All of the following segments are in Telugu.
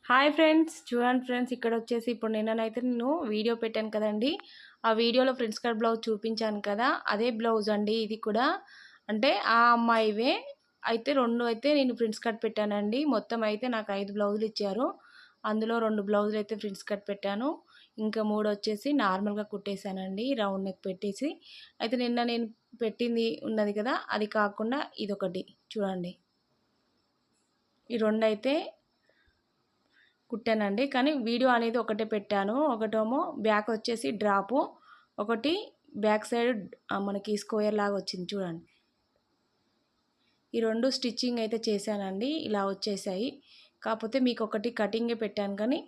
హాయ్ ఫ్రెండ్స్, చూడండి ఫ్రెండ్స్, ఇక్కడ వచ్చేసి ఇప్పుడు నిన్ననైతే నేను వీడియో పెట్టాను కదండి. ఆ వీడియోలో ఫ్రెండ్స్ కట్ బ్లౌజ్ చూపించాను కదా, అదే బ్లౌజ్ అండి ఇది కూడా. అంటే ఆ అమ్మాయివే అయితే రెండు అయితే నేను ప్రింట్స్ కట్ పెట్టానండి. మొత్తం అయితే నాకు 5 బ్లౌజులు ఇచ్చారు. అందులో 2 బ్లౌజులు అయితే ప్రింట్స్ కట్ పెట్టాను. ఇంకా 3 వచ్చేసి నార్మల్గా కుట్టేశానండి, రౌండ్ నెక్ పెట్టేసి. అయితే నిన్న నేను పెట్టింది ఉన్నది కదా, అది కాకుండా ఇదొకటి చూడండి. ఈ రెండు అయితే కుట్టానండి. కానీ వీడియో అనేది ఒకటే పెట్టాను. ఒకటేమో బ్యాక్ వచ్చేసి డ్రాపు, ఒకటి బ్యాక్ సైడ్ మనకి స్క్వేర్ లాగా వచ్చింది చూడండి. ఈ రెండు స్టిచ్చింగ్ అయితే చేశానండి, ఇలా వచ్చేసాయి. కాకపోతే మీకు ఒకటి కటింగే పెట్టాను, కానీ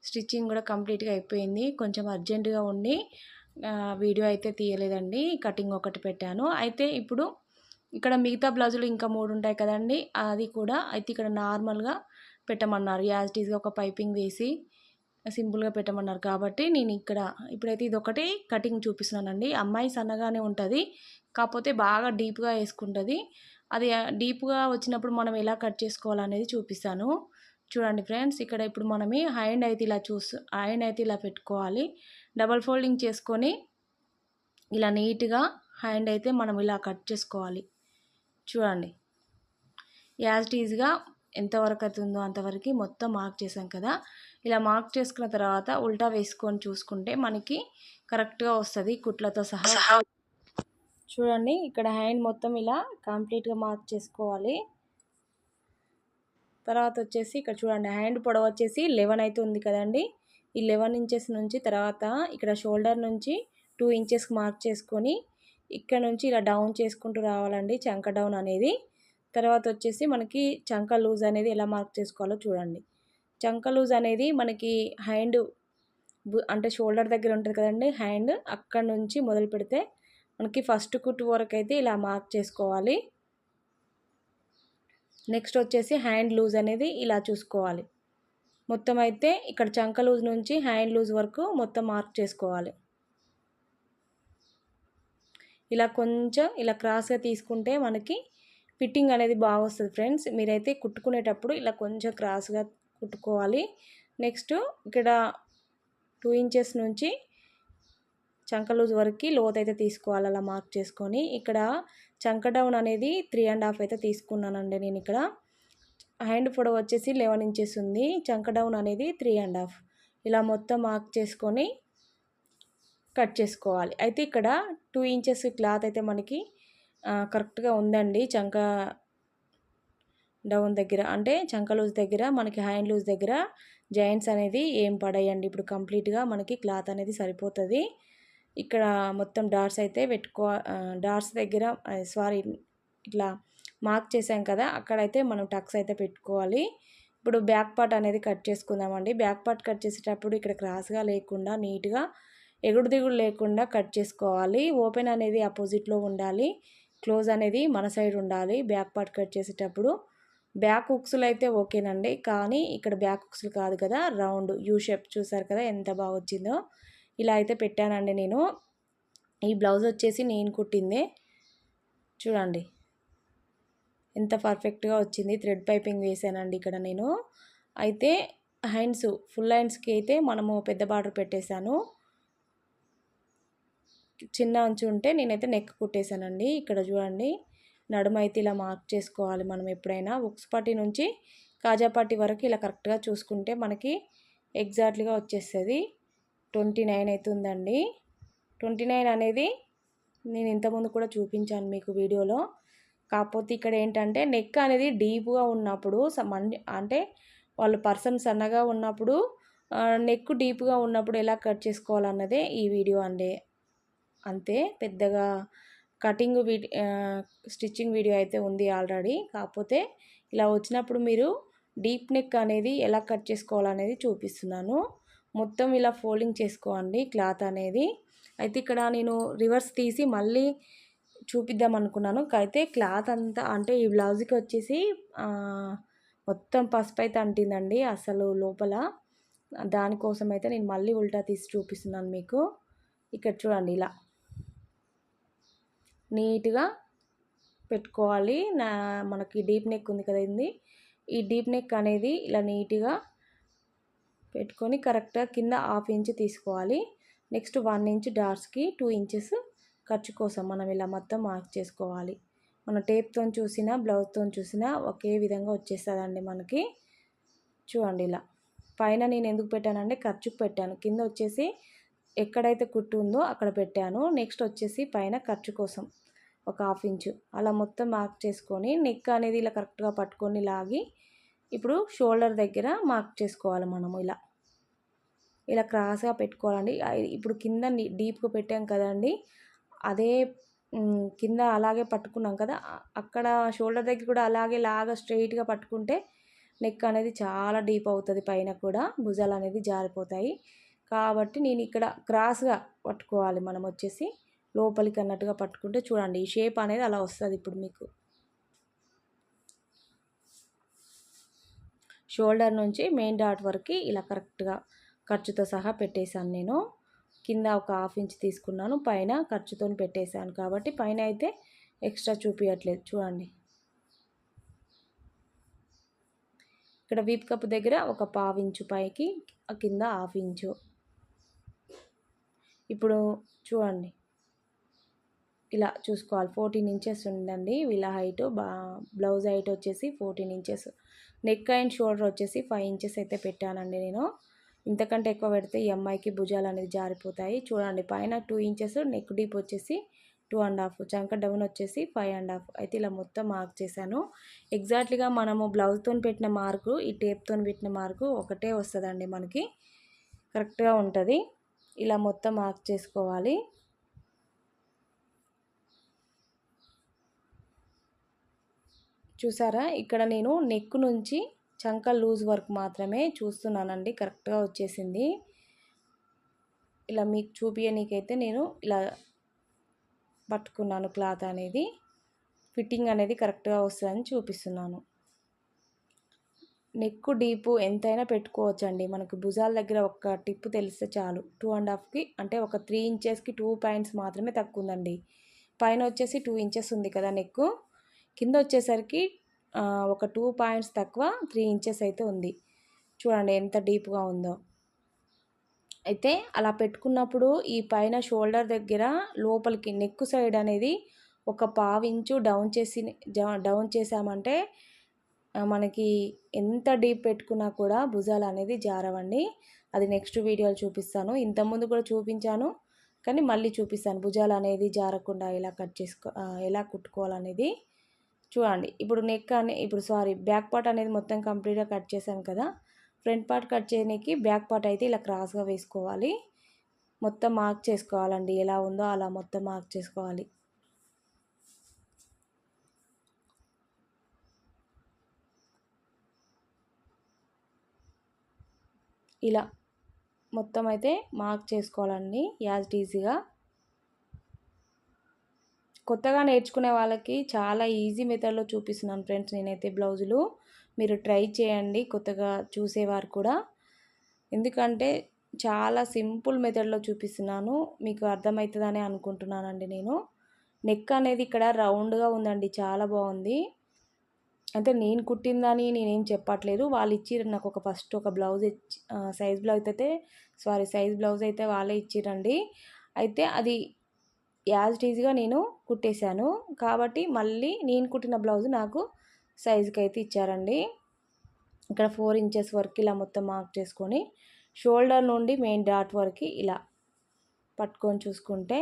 స్టిచ్చింగ్ కూడా కంప్లీట్గా అయిపోయింది. కొంచెం అర్జెంటుగా ఉండి వీడియో అయితే తీయలేదండి, కటింగ్ ఒకటి పెట్టాను. అయితే ఇప్పుడు ఇక్కడ మిగతా బ్లౌజులు ఇంకా 3 ఉంటాయి కదండి, అది కూడా అయితే ఇక్కడ నార్మల్గా పెట్టమన్నారు. యాజ్ ఇట్ ఈస్గా ఒక పైపింగ్ వేసి సింపుల్గా పెట్టమన్నారు. కాబట్టి నేను ఇక్కడ ఇప్పుడైతే ఇదొకటి కటింగ్ చూపిస్తున్నానండి. అమ్మాయి సన్నగానే ఉంటుంది, కాకపోతే బాగా డీప్గా వేసుకుంటుంది. అది డీప్గా వచ్చినప్పుడు మనం ఎలా కట్ చేసుకోవాలనేది చూపిస్తాను. చూడండి ఫ్రెండ్స్, ఇక్కడ ఇప్పుడు మనమే హ్యాండ్ అయితే ఇలా పెట్టుకోవాలి. డబల్ ఫోల్డింగ్ చేసుకొని ఇలా నీట్గా హ్యాండ్ అయితే మనం ఇలా కట్ చేసుకోవాలి. చూడండి, యాజ్ ఇట్ ఈజ్గా ఎంతవరకు అవుతుందో అంతవరకు మొత్తం మార్క్ చేసాం కదా. ఇలా మార్క్ చేసుకున్న తర్వాత ఉల్టా వేసుకొని చూసుకుంటే మనకి కరెక్ట్గా వస్తుంది కుట్లతో సహా. చూడండి, ఇక్కడ హ్యాండ్ మొత్తం ఇలా కంప్లీట్గా మార్క్ చేసుకోవాలి. తర్వాత వచ్చేసి ఇక్కడ చూడండి, హ్యాండ్ పొడవు వచ్చేసి 11 అయితే ఉంది కదండి. ఈ 11 ఇంచెస్ నుంచి తర్వాత ఇక్కడ షోల్డర్ నుంచి 2 ఇంచెస్కి మార్క్ చేసుకొని ఇక్కడ నుంచి ఇలా డౌన్ చేసుకుంటూ రావాలండి, చంక డౌన్ అనేది. తర్వాత వచ్చేసి మనకి చంక లూజ్ అనేది ఎలా మార్క్ చేసుకోవాలో చూడండి. చంక లూజ్ అనేది మనకి హ్యాండ్ అంటే షోల్డర్ దగ్గర ఉంటుంది కదండి హ్యాండ్, అక్కడ నుంచి మొదలు పెడితే మనకి ఫస్ట్ కుట్టు వరకు అయితే ఇలా మార్క్ చేసుకోవాలి. నెక్స్ట్ వచ్చేసి హ్యాండ్ లూజ్ అనేది ఇలా చూసుకోవాలి. మొత్తం అయితే ఇక్కడ చంక లూజ్ నుంచి హ్యాండ్ లూజ్ వరకు మొత్తం మార్క్ చేసుకోవాలి. ఇలా కొంచెం ఇలా క్రాస్గా తీసుకుంటే మనకి ఫిట్టింగ్ అనేది బాగా వస్తుంది ఫ్రెండ్స్. మీరైతే కుట్టుకునేటప్పుడు ఇలా కొంచెం క్రాస్గా కుట్టుకోవాలి. నెక్స్ట్ ఇక్కడ 2 ఇంచెస్ నుంచి చంక లూజ్ వరకు లోత్ అయితే తీసుకోవాలి, అలా మార్క్ చేసుకొని. ఇక్కడ చంక డౌన్ అనేది 3.5 అయితే తీసుకున్నానండి నేను. ఇక్కడ హ్యాండ్ పొడవు వచ్చేసి 11 ఇంచెస్ ఉంది, చంక డౌన్ అనేది 3.5. ఇలా మొత్తం మార్క్ చేసుకొని కట్ చేసుకోవాలి. అయితే ఇక్కడ 2 ఇంచెస్ క్లాత్ అయితే మనకి కరెక్ట్గా ఉందండి. చంక డౌన్ దగ్గర అంటే చంక లూజ్ దగ్గర మనకి హ్యాండ్ లూజ్ దగ్గర జాయింట్స్ అనేది ఏం పడాయండి. ఇప్పుడు కంప్లీట్గా మనకి క్లాత్ అనేది సరిపోతుంది. ఇక్కడ మొత్తం డాట్స్ అయితే డాట్స్ దగ్గర ఇట్లా మార్క్ చేసాం కదా, అక్కడైతే మనం టక్స్ అయితే పెట్టుకోవాలి. ఇప్పుడు బ్యాక్ పార్ట్ అనేది కట్ చేసుకుందామండి. బ్యాక్ పార్ట్ కట్ చేసేటప్పుడు ఇక్కడ క్రాస్గా లేకుండా నీట్గా ఎగుడు దిగుడు లేకుండా కట్ చేసుకోవాలి. ఓపెన్ అనేది ఆపోజిట్లో ఉండాలి, క్లోజ్ అనేది మన సైడ్ ఉండాలి బ్యాక్ పార్ట్ కట్ చేసేటప్పుడు. బ్యాక్ హుక్స్లు అయితే ఓకేనండి, కానీ ఇక్కడ బ్యాక్ హుక్స్లు కాదు కదా, రౌండ్ యూ షేప్ చూసారు కదా ఎంత బాగా వచ్చిందో. ఇలా అయితే పెట్టానండి నేను. ఈ బ్లౌజ్ వచ్చేసి నేను కుట్టిందే. చూడండి ఎంత పర్ఫెక్ట్గా వచ్చింది. థ్రెడ్ పైపింగ్ వేసానండి ఇక్కడ నేను. అయితే హ్యాండ్స్ ఫుల్ హ్యాండ్స్కి అయితే మనము పెద్ద బార్డర్ పెట్టేశాను. చిన్న అంచు ఉంటే నేనైతే నెక్ కుట్టేశానండి. ఇక్కడ చూడండి, నడుము అయితే ఇలా మార్క్ చేసుకోవాలి మనం ఎప్పుడైనా. ఉక్స్ పట్టి నుంచి కాజా పట్టి వరకు ఇలా కరెక్ట్గా చూసుకుంటే మనకి ఎగ్జాక్ట్లీగా వచ్చేస్తుంది. 29 అవుతుందండి. 29 అనేది నేను ఇంతకుముందు కూడా చూపించాను మీకు వీడియోలో. కాకపోతే ఇక్కడ ఏంటంటే నెక్ అనేది డీప్గా ఉన్నప్పుడు అంటే వాళ్ళు పర్సన్ సన్నగా ఉన్నప్పుడు నెక్ డీప్గా ఉన్నప్పుడు ఎలా కట్ చేసుకోవాలన్నదే ఈ వీడియో అండి. అంతే, పెద్దగా కటింగ్ స్టిచ్చింగ్ వీడియో అయితే ఉంది ఆల్రెడీ. కాకపోతే ఇలా వచ్చినప్పుడు మీరు డీప్ నెక్ అనేది ఎలా కట్ చేసుకోవాలనేది చూపిస్తున్నాను. మొత్తం ఇలా ఫోల్డింగ్ చేసుకోండి క్లాత్ అనేది. అయితే ఇక్కడ నేను రివర్స్ తీసి మళ్ళీ చూపిద్దాం అనుకున్నాను. అయితే క్లాత్ అంతా అంటే ఈ బ్లౌజ్కి వచ్చేసి మొత్తం పసుపు అయితే అంటిందండి అసలు లోపల. దానికోసం అయితే నేను మళ్ళీ ఉల్టా తీసి చూపిస్తున్నాను మీకు. ఇక్కడ చూడండి, ఇలా నీట్గా పెట్టుకోవాలి. మనకి డీప్ నెక్ ఉంది కదా, ఈ డీప్ నెక్ అనేది ఇలా నీట్గా పెట్టుకొని కరెక్ట్గా కింద హాఫ్ ఇంచ్ తీసుకోవాలి. నెక్స్ట్ 1 ఇంచ్ డాట్స్కి 2 ఇంచెస్ ఖర్చు కోసం మనం ఇలా మొత్తం మార్క్ చేసుకోవాలి. మన టేప్తో చూసినా బ్లౌజ్తో చూసినా ఒకే విధంగా వచ్చేస్తుందండి మనకి. చూడండి ఇలా పైన నేను ఎందుకు పెట్టానంటే ఖర్చుకు పెట్టాను, కింద వచ్చేసి ఎక్కడైతే కుట్టు ఉందో అక్కడ పెట్టాను. నెక్స్ట్ వచ్చేసి పైన ఖర్చు కోసం ఒక హాఫ్ ఇంచు అలా మొత్తం మార్క్ చేసుకొని నెక్ అనేది ఇలా కరెక్ట్గా పట్టుకొని లాగి ఇప్పుడు షోల్డర్ దగ్గర మార్క్ చేసుకోవాలి. మనము ఇలా ఇలా క్రాస్గా పెట్టుకోవాలండి. ఇప్పుడు కింద డీప్గా పెట్టాం కదండి, అదే కింద అలాగే పట్టుకున్నాం కదా, అక్కడ షోల్డర్ దగ్గర కూడా అలాగే లాగా స్ట్రైట్గా పట్టుకుంటే నెక్ అనేది చాలా డీప్ అవుతుంది, పైన కూడా భుజాలు అనేది జారిపోతాయి. కాబట్టి నేను ఇక్కడ క్రాస్గా పట్టుకోవాలి. మనం వచ్చేసి లోపలికి అన్నట్టుగా పట్టుకుంటే చూడండి ఈ షేప్ అనేది అలా వస్తుంది. ఇప్పుడు మీకు షోల్డర్ నుంచి మెయిన్ డాట్ వరకు ఇలా కరెక్ట్గా ఖర్చుతో సహా పెట్టేశాను. నేను కింద ఒక హాఫ్ ఇంచ్ తీసుకున్నాను, పైన ఖర్చుతో పెట్టేశాను కాబట్టి పైన అయితే ఎక్స్ట్రా చూపించట్లేదు. చూడండి ఇక్కడ వీప్ కప్ దగ్గర ఒక పావు ఇంచు పైకి, కింద హాఫ్ ఇంచు. ఇప్పుడు చూడండి ఇలా చూసుకోవాలి. 14 ఇంచెస్ ఉందండి వీళ్ళ హైట్. బ్లౌజ్ హైట్ వచ్చేసి 14 ఇంచెస్. నెక్ అండ్ షోల్డర్ వచ్చేసి 5 ఇంచెస్ అయితే పెట్టానండి నేను. ఇంతకంటే ఎక్కువ పెడితే ఈ అమ్మాయికి భుజాలు అనేది జారిపోతాయి. చూడండి పైన 2 ఇంచెస్, నెక్ డీప్ వచ్చేసి 2.5, చంక డౌన్ వచ్చేసి 5.5 అయితే ఇలా మొత్తం మార్క్ చేశాను. ఎగ్జాక్ట్లీగా మనము బ్లౌజ్తో పెట్టిన మార్కు ఈ టేప్తో పెట్టిన మార్కు ఒకటే వస్తుందండి మనకి, కరెక్ట్గా ఉంటుంది. ఇలా మొత్తం మార్క్ చేసుకోవాలి. చూసారా ఇక్కడ నేను నెక్ నుంచి చంక లూజ్ వర్క్ మాత్రమే చూస్తున్నానండి, కరెక్ట్గా వచ్చేసింది. ఇలా మీకు చూపించనీకైతే నేను ఇలా పట్టుకున్నాను క్లాత్ అనేది, ఫిట్టింగ్ అనేది కరెక్ట్గా వస్తుందని చూపిస్తున్నాను. నెక్ డీపు ఎంతైనా పెట్టుకోవచ్చండి, మనకు భుజాల దగ్గర ఒక టిప్ తెలిస్తే చాలు. 2.5కి అంటే ఒక 3 ఇంచెస్కి 2 పాయింట్స్ మాత్రమే తక్కువ ఉందండి. పైన వచ్చేసి 2 ఇంచెస్ ఉంది కదా నెక్, కింద వచ్చేసరికి ఒక 2 పాయింట్స్ తక్కువ 3 ఇంచెస్ అయితే ఉంది. చూడండి ఎంత డీప్గా ఉందో. అయితే అలా పెట్టుకున్నప్పుడు ఈ పైన షోల్డర్ దగ్గర లోపలికి నెక్ సైడ్ అనేది ఒక పావు ఇంచు డౌన్ చేసామంటే మనకి ఎంత డీప్ పెట్టుకున్నా కూడా భుజాలు అనేది జారవండి. అది నెక్స్ట్ వీడియోలో చూపిస్తాను. ఇంతకుముందు కూడా చూపించాను కానీ మళ్ళీ చూపిస్తాను భుజాలు అనేది జారకుండా ఎలా కుట్టుకోవాలనేది. చూడండి ఇప్పుడు బ్యాక్ పార్ట్ అనేది మొత్తం కంప్లీట్గా కట్ చేశాను కదా, ఫ్రంట్ పార్ట్ కట్ చేయడానికి బ్యాక్ పార్ట్ అయితే ఇలా క్రాస్గా వేసుకోవాలి. మొత్తం మార్క్ చేసుకోవాలండి, ఎలా ఉందో అలా మొత్తం మార్క్ చేసుకోవాలి. ఇలా మొత్తం అయితే మార్క్ చేసుకోవాలండి యాజ్ ఈజీగా. కొత్తగా నేర్చుకునే వాళ్ళకి చాలా ఈజీ మెథడ్లో చూపిస్తున్నాను ఫ్రెండ్స్ నేనైతే బ్లౌజులు. మీరు ట్రై చేయండి కొత్తగా చూసేవారు కూడా, ఎందుకంటే చాలా సింపుల్ మెథడ్లో చూపిస్తున్నాను, మీకు అర్థమవుతుందని అనుకుంటున్నానండి నేను. నెక్ అనేది ఇక్కడ రౌండ్గా ఉందండి, చాలా బాగుంది. అంటే నేను కుట్టిందని నేనేం చెప్పట్లేదు, వాళ్ళు ఇచ్చిర్రు నాకు ఫస్ట్ ఒక బ్లౌజ్ సైజ్ బ్లౌజ్ అయితే వాళ్ళే ఇచ్చిరండి. అయితే అది యాజ్ ఈజీగా నేను కుట్టేశాను కాబట్టి మళ్ళీ నేను కుట్టిన బ్లౌజ్ నాకు సైజుకి అయితే ఇచ్చారండి. ఇక్కడ 4 ఇంచెస్ వరకు ఇలా మొత్తం మార్క్ చేసుకొని షోల్డర్ నుండి మెయిన్ డాట్ వరకు ఇలా పట్టుకొని చూసుకుంటే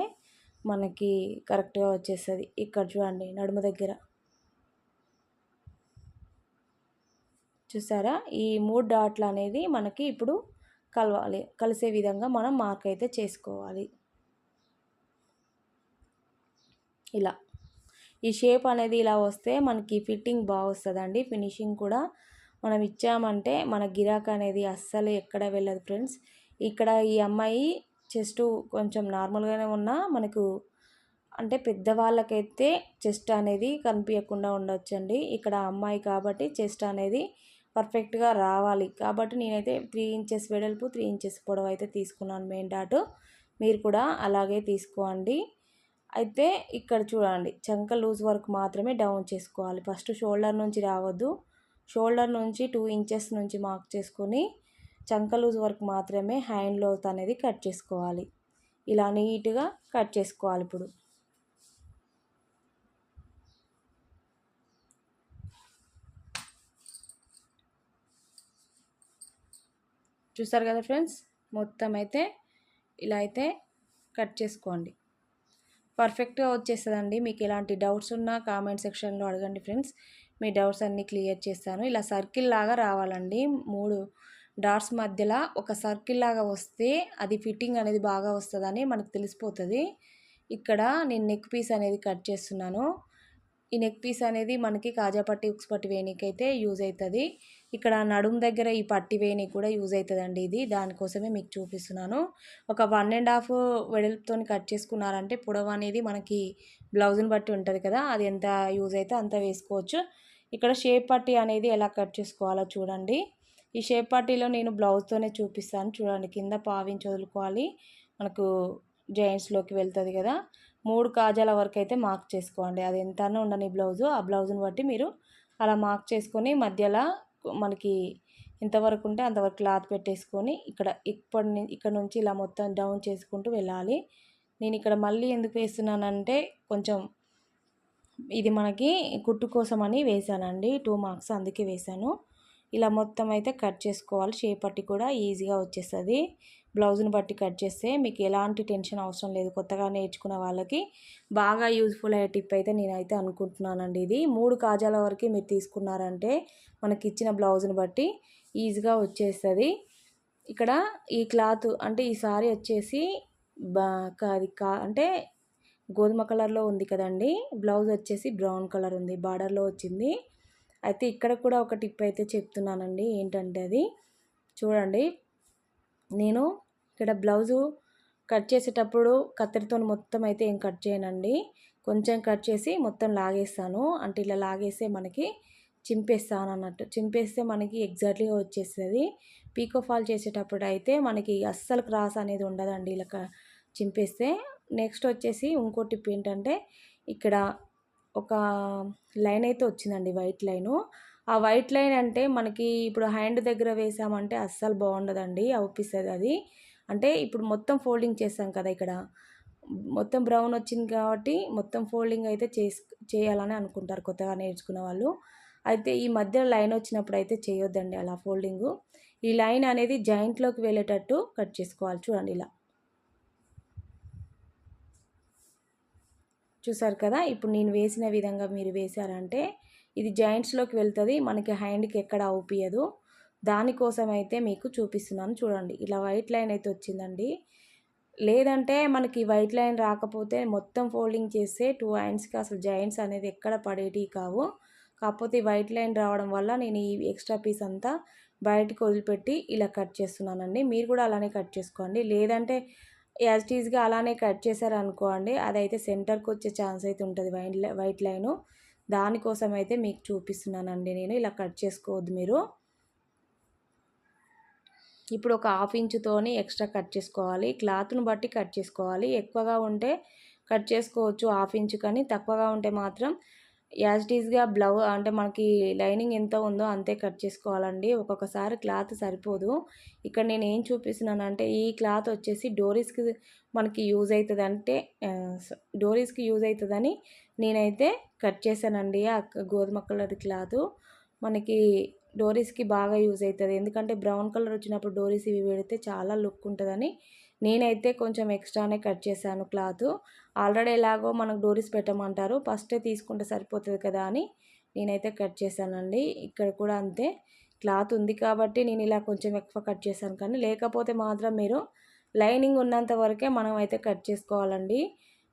మనకి కరెక్ట్గా వచ్చేస్తుంది. ఇక్కడ చూడండి నడుము దగ్గర చూసారా, ఈ 3 డాట్లు అనేది మనకి ఇప్పుడు కలిసే విధంగా మనం మార్క్ అయితే చేసుకోవాలి. ఇలా ఈ షేప్ అనేది ఇలా వస్తే మనకి ఫిట్టింగ్ బాగా వస్తుందండి. ఫినిషింగ్ కూడా మనం ఇచ్చామంటే మన గిరాక్ అనేది అస్సలు ఎక్కడ వెళ్ళదు ఫ్రెండ్స్. ఇక్కడ ఈ అమ్మాయి చెస్ట్ కొంచెం నార్మల్గానే ఉన్నా మనకు అంటే పెద్దవాళ్ళకైతే చెస్ట్ అనేది కనిపించకుండా ఉండొచ్చండి. ఇక్కడ అమ్మాయి కాబట్టి చెస్ట్ అనేది పర్ఫెక్ట్గా రావాలి కాబట్టి నేనైతే 3 ఇంచెస్ వెడల్పు 3 ఇంచెస్ పొడవు అయితే తీసుకున్నాను మెయిన్ డాట్. మీరు కూడా అలాగే తీసుకోండి. అయితే ఇక్కడ చూడండి చంక లూజ్ వరకు మాత్రమే డౌన్ చేసుకోవాలి. ఫస్ట్ షోల్డర్ నుంచి రావద్దు, షోల్డర్ నుంచి 2 ఇంచెస్ నుంచి మార్క్ చేసుకొని చంక లూజ్ వరకు మాత్రమే హ్యాండ్ లోత్ అనేది కట్ చేసుకోవాలి. ఇలా నీట్గా కట్ చేసుకోవాలి. ఇప్పుడు చూసారు కదా ఫ్రెండ్స్, మొత్తం అయితే ఇలా అయితే కట్ చేసుకోండి. పర్ఫెక్ట్గా వచ్చేస్తుందండి. మీకు ఎలాంటి డౌట్స్ ఉన్నా కామెంట్ సెక్షన్లో అడగండి ఫ్రెండ్స్, మీ డౌట్స్ అన్నీ క్లియర్ చేస్తాను. ఇలా సర్కిల్ లాగా రావాలండి. 3 డాట్స్ మధ్యలో ఒక సర్కిల్ లాగా వస్తే అది ఫిట్టింగ్ అనేది బాగా వస్తుందని మనకు తెలిసిపోతుంది. ఇక్కడ నేను నెక్ పీస్ అనేది కట్ చేస్తున్నాను. ఈ నెక్ పీస్ అనేది మనకి కాజా పట్టి ఉక్స్ పట్టి వేయనీకి అయితే యూజ్ అవుతుంది. ఇక్కడ నడుం దగ్గర ఈ పట్టి వేయనీకి కూడా యూజ్ అవుతుందండి. ఇది దానికోసమే మీకు చూపిస్తున్నాను. ఒక 1.5 వెడల్పుతో కట్ చేసుకున్నారంటే పొడవు అనేది మనకి బ్లౌజ్ని బట్టి ఉంటుంది కదా, అది ఎంత యూజ్ అయితే అంత వేసుకోవచ్చు. ఇక్కడ షేప్ పట్టి అనేది ఎలా కట్ చేసుకోవాలో చూడండి. ఈ షేప్ పట్టీలో నేను బ్లౌజ్తోనే చూపిస్తాను చూడండి. కింద పావించి వదులుకోవాలి, మనకు జాయింట్స్లోకి వెళ్తుంది కదా. 3 కాజాల వరకు అయితే మార్క్ చేసుకోండి. అది ఎంతనో ఉండని బ్లౌజు, ఆ బ్లౌజ్ని బట్టి మీరు అలా మార్క్ చేసుకొని మధ్యలో మనకి ఎంతవరకు ఉంటే అంతవరకు క్లాత్ పెట్టేసుకొని ఇక్కడ నుంచి ఇలా మొత్తం డౌన్ చేసుకుంటూ వెళ్ళాలి. నేను ఇక్కడ మళ్ళీ ఎందుకు వేస్తున్నానంటే కొంచెం ఇది మనకి కుట్టు కోసం అని వేసానండి, 2 మార్క్స్ అందుకే వేసాను. ఇలా మొత్తం అయితే కట్ చేసుకోవాలి. షేప్ పట్టి కూడా ఈజీగా వచ్చేస్తుంది. బ్లౌజ్ని బట్టి కట్ చేస్తే మీకు ఎలాంటి టెన్షన్ అవసరం లేదు. కొత్తగా నేర్చుకున్న వాళ్ళకి బాగా యూజ్ఫుల్ అయ్యే టిప్ అయితే నేనైతే అనుకుంటున్నానండి. ఇది 3 కాజాల వరకు మీరు తీసుకున్నారంటే మనకి ఇచ్చిన బ్లౌజ్ని బట్టి ఈజీగా వచ్చేస్తుంది. ఇక్కడ ఈ క్లాత్ అంటే ఈ సారీ వచ్చేసి అంటే గోధుమ కలర్లో ఉంది కదండి. బ్లౌజ్ వచ్చేసి బ్రౌన్ కలర్ ఉంది, బార్డర్లో వచ్చింది. అయితే ఇక్కడ కూడా ఒక టిప్ అయితే చెప్తున్నానండి. ఏంటంటే అది చూడండి, నేను ఇక్కడ బ్లౌజు కట్ చేసేటప్పుడు కత్తెరతో మొత్తం అయితే ఏం కట్ చేయనండి. కొంచెం కట్ చేసి మొత్తం లాగేస్తాను. అంటే ఇలా లాగేస్తే మనకి చింపేస్తాను అన్నట్టు. చింపేస్తే మనకి ఎగ్జాక్ట్లీగా వచ్చేస్తుంది. పీకో ఫాల్ చేసేటప్పుడు అయితే మనకి అస్సలు క్రాస్ అనేది ఉండదండి ఇలా చింపేస్తే. నెక్స్ట్ వచ్చేసి ఇంకో టిప్ ఏంటంటే ఇక్కడ ఒక లైన్ అయితే వచ్చిందండి, వైట్ లైను. ఆ వైట్ లైన్ అంటే మనకి ఇప్పుడు హ్యాండ్ దగ్గర వేసామంటే అస్సలు బాగుండదండి, అవుపిస్తుంది అది. అంటే ఇప్పుడు మొత్తం ఫోల్డింగ్ చేస్తాం కదా, ఇక్కడ మొత్తం బ్రౌన్ వచ్చింది కాబట్టి మొత్తం ఫోల్డింగ్ అయితే చేయాలని అనుకుంటారు కొత్తగా నేర్చుకున్న వాళ్ళు. అయితే ఈ మధ్య లైన్ వచ్చినప్పుడు అయితే చేయొద్దండి అలా ఫోల్డింగు. ఈ లైన్ అనేది జాయింట్లోకి వెళ్ళేటట్టు కట్ చేసుకోవాలి. చూడండి ఇలా చూసారు కదా. ఇప్పుడు నేను వేసిన విధంగా మీరు వేశారంటే ఇది జాయింట్స్లోకి వెళ్తుంది, మనకి హ్యాండ్కి ఎక్కడ అవుపియదు. దానికోసం అయితే మీకు చూపిస్తున్నాను చూడండి. ఇలా వైట్ లైన్ అయితే వచ్చిందండి. లేదంటే మనకి వైట్ లైన్ రాకపోతే మొత్తం ఫోల్డింగ్ చేస్తే 2 హ్యాండ్స్కి అసలు జాయింట్స్ అనేది ఎక్కడ పడేటివి కావు. కాకపోతే వైట్ లైన్ రావడం వల్ల నేను ఈ ఎక్స్ట్రా పీస్ అంతా బయటకు వదిలిపెట్టి ఇలా కట్ చేస్తున్నానండి. మీరు కూడా అలానే కట్ చేసుకోండి. లేదంటే యాజ్ టీజ్గా అలానే కట్ చేశారనుకోండి, అదైతే సెంటర్కి వచ్చే ఛాన్స్ అయితే ఉంటుంది వైట్ లైను. దానికోసం అయితే మీకు చూపిస్తున్నానండి నేను. ఇలా కట్ చేసుకోవద్దు మీరు. ఇప్పుడు ఒక 1/2 ఇంచుతోని ఎక్స్ట్రా కట్ చేసుకోవాలి. క్లాత్ను బట్టి కట్ చేసుకోవాలి. ఎక్కువగా ఉంటే కట్ చేసుకోవచ్చు 1/2 ఇంచు, కానీ తక్కువగా ఉంటే మాత్రం యాజ్ టీజ్గా అంటే మనకి లైనింగ్ ఎంత ఉందో అంతే కట్ చేసుకోవాలండి. ఒక్కొక్కసారి క్లాత్ సరిపోదు. ఇక్కడ నేను ఏం చూపిస్తున్నానంటే ఈ క్లాత్ వచ్చేసి డోరీస్కి మనకి యూజ్ అవుతుంది, అంటే డోరీస్కి యూజ్ అవుతుందని నేనైతే కట్ చేశానండి. ఆ గోధుమ కలర్ క్లాత్ మనకి డోరీస్కి బాగా యూజ్ అవుతుంది. ఎందుకంటే బ్రౌన్ కలర్ వచ్చినప్పుడు డోరీస్ ఇవి పెడితే చాలా లుక్ ఉంటుందని నేనైతే కొంచెం ఎక్స్ట్రానే కట్ చేశాను క్లాత్. ఆల్రెడీ ఎలాగో మనకు డోరీస్ పెట్టమంటారు, ఫస్టే తీసుకుంటే సరిపోతుంది కదా అని నేనైతే కట్ చేశానండి. ఇక్కడ కూడా అంతే, క్లాత్ ఉంది కాబట్టి నేను ఇలా కొంచెం ఎక్కువ కట్ చేశాను. కానీ లేకపోతే మాత్రం మీరు లైనింగ్ ఉన్నంత వరకే మనం అయితే కట్ చేసుకోవాలండి,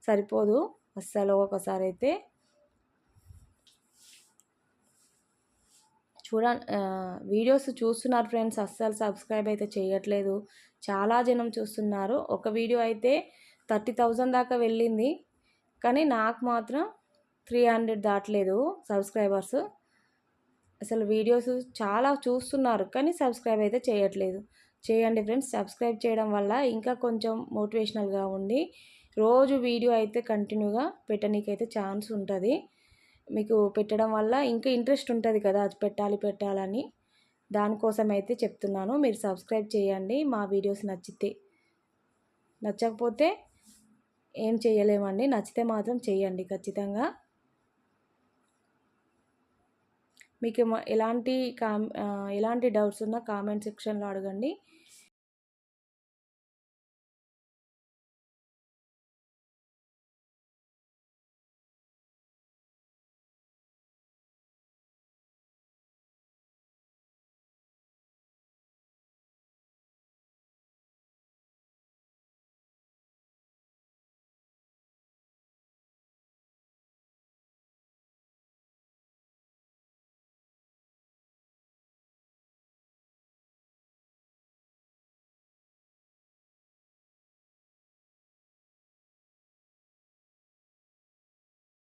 సరిపోదు అస్సలు. ఒకసారి అయితే వీడియోస్ చూస్తున్నారు ఫ్రెండ్స్, అస్సలు సబ్స్క్రైబ్ అయితే చేయట్లేదు. చాలా జనం చూస్తున్నారు. ఒక వీడియో అయితే 30,000 దాకా వెళ్ళింది, కానీ నాకు మాత్రం 300 దాటలేదు సబ్స్క్రైబర్స్. అసలు వీడియోస్ చాలా చూస్తున్నారు కానీ సబ్స్క్రైబ్ అయితే చేయట్లేదు. చేయండి ఫ్రెండ్స్. సబ్స్క్రైబ్ చేయడం వల్ల ఇంకా కొంచెం మోటివేషనల్గా ఉండి రోజు వీడియో అయితే కంటిన్యూగా పెట్టనీకైతే ఛాన్స్ ఉంటుంది. మీకు పెట్టడం వల్ల ఇంకా ఇంట్రెస్ట్ ఉంటుంది కదా, అది పెట్టాలని. దానికోసం అయితే చెప్తున్నాను. మీరు సబ్స్క్రైబ్ చేయండి మా వీడియోస్ నచ్చకపోతే ఏం చేయలేమండి. నచ్చితే మాత్రం చేయండి ఖచ్చితంగా. మీకు ఎలాంటి డౌట్స్ ఉన్నా కామెంట్ సెక్షన్లో అడగండి.